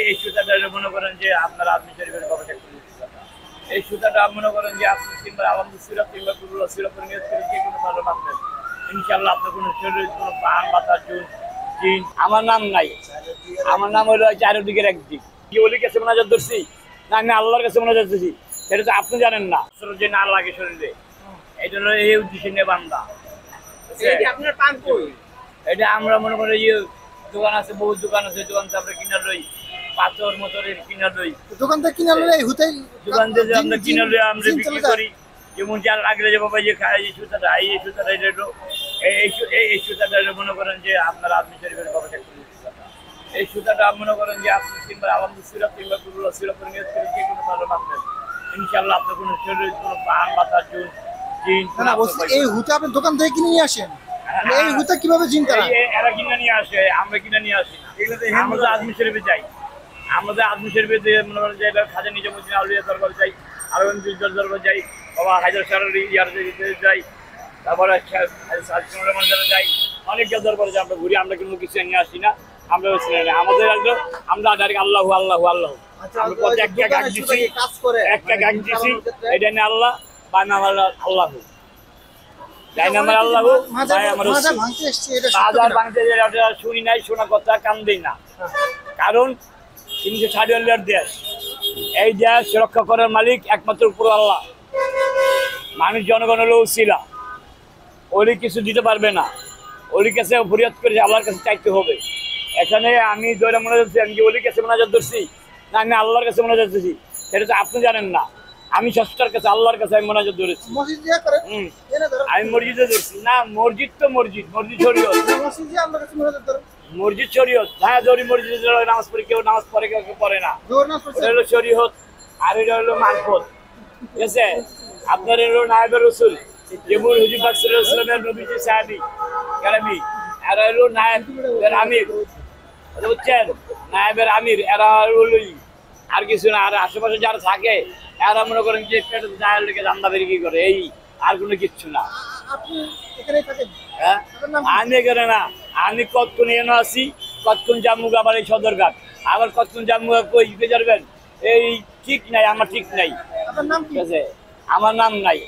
এই সুতাটা মনে করেন যে আপনার আদমি শরীফের বাবা এই সুতাটা মনে করেন যে আপনি কিংবা আলহামদুল সিরাপ কিংবা কুরুল সিরাপ করে নিয়ে যে কোনো ভালো মানবেন ইনশাআল্লাহ আপনার কোনো শরীরে কোনো প্রাণ বাতাস জিন আমার নাম নাই। আমার নাম হলো চারিদিকের একদিক কি ওলির কাছে মোনাজাত ধরছি না আমি আল্লাহর কাছে মোনাজাত ধরছি সেটা তো আপনি জানেন না যে না লাগে শরীরে এটা হলো এই উদ্দেশ্যে নিয়ে বান্দা আপনার পান কই এটা আমরা মনে করি যে দোকান আছে বহু দোকান আছে দোকান থেকে আমরা কিনা লই পাথর মতরের কিনা লই দোকান থেকে কিনা লই হুতাই দোকান থেকে আমরা কিনা লই আমরা বিক্রি করি যেমন যার আগে যে বাবা যে খায় এই সুতাটা এটা এই সুতাটা মনে করেন যে আপনার আদমি শরীফের বাবা এই সুতাটা মনে করেন যে আপনি কিংবা আলহামদুল সিরাপ কিংবা কুরুল সিরাপ করে নিয়ে যে কোনো ভালো মানবেন ইনশাআল্লাহ আপনার কোনো শরীরে কোনো প্রাণ বাতাস জিন না বলছি এই হুতা আপনি দোকান থেকে কিনে নিয়ে আসেন এই হুতা কিভাবে জিন তারা এরা কিনে নিয়ে আসে আমরা কিনে নিয়ে আসি না আমরা আদমি শরীফে যাই আমাদের আদমি শরীফে যে মনে করেন যে খাজা নিজামুদ্দিন আউলিয়া দরবার যাই আরবিন্দ দরবার যাই বাবা হায়দার শাহর ইয়ার যাই তারপরে যাই অনেক দরবারে আমরা ঘুরি আমরা কিন্তু কিছু নিয়ে আসি না আমরা আমাদের আমরা ডাইরেক্ট আল্লাহ আল্লাহ আল্লাহ একটা গাছ দিছি এটা নিয়ে আল্লাহ বা নাম আল্লাহ শুনি নাই শোনা কথা কান দিই না কারণ 360 দেশ এই দেশ রক্ষা করার মালিক একমাত্র উপর আল্লাহ মানুষ জনগণ হলো উসিলা ওলি কিছু দিতে পারবে না ওলির কাছে ফরিয়াদ করে আল্লাহর কাছে চাইতে হবে এখানে আমি দৈরা মনে যাচ্ছি আমি কি ওলির কাছে মোনাজাত ধরছি না আমি আল্লাহর কাছে মোনাজাত ধরছি সেটা তো আপনি জানেন না আমি ষষ্ঠটার কাছে আল্লাহর কাছে আমি মোনাজাত ধরেছি আমি মসজিদে ধরছি না মসজিদ তো মসজিদ শরীয়ত মসজিদ শরীয়ত হ্যাঁ জরি মসজিদে নামাজ পড়ে কেউ নামাজ পড়ে কেউ পড়ে না এটা হলো শরীয়ত আর এটা হলো মারফত ঠিক আছে আপনার হলো নায়েবে রাসূল যেমন হুজুর পাক সাল্লাল্লাহু আলাইহি ওয়াসাল্লামের নবীজি সাহাবী কালামি এরা হলো নায়েবের আমির বুঝছেন নায়েবের আমির এরা হলো আর কিছু না আর আশেপাশে যারা থাকে এরা মনে করেন যে জায়গা লেগে জান্দা বেরিয়ে করে এই আর কোনো কিচ্ছু না হ্যাঁ আমি এখানে না আমি কতক্ষণ এনে আসি কতক্ষণ জামুক আবার এই সদরঘাট আবার কতক্ষণ জামুক কই যাবেন এই ঠিক নাই আমার ঠিক নাই ঠিক আছে আমার নাম নাই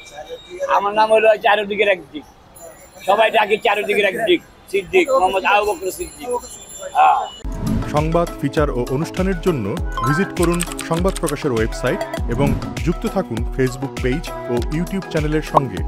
আমার নাম হলো চারিদিকের একদিক সবাই ডাকে চারিদিকের একদিক সিদ্দিক মোহাম্মদ আবু বকর সিদ্দিক। সংবাদ ফিচার ও অনুষ্ঠানের জন্য ভিজিট করুন সংবাদ প্রকাশের ওয়েবসাইট এবং যুক্ত থাকুন ফেসবুক পেজ ও ইউটিউব চ্যানেলের সঙ্গে।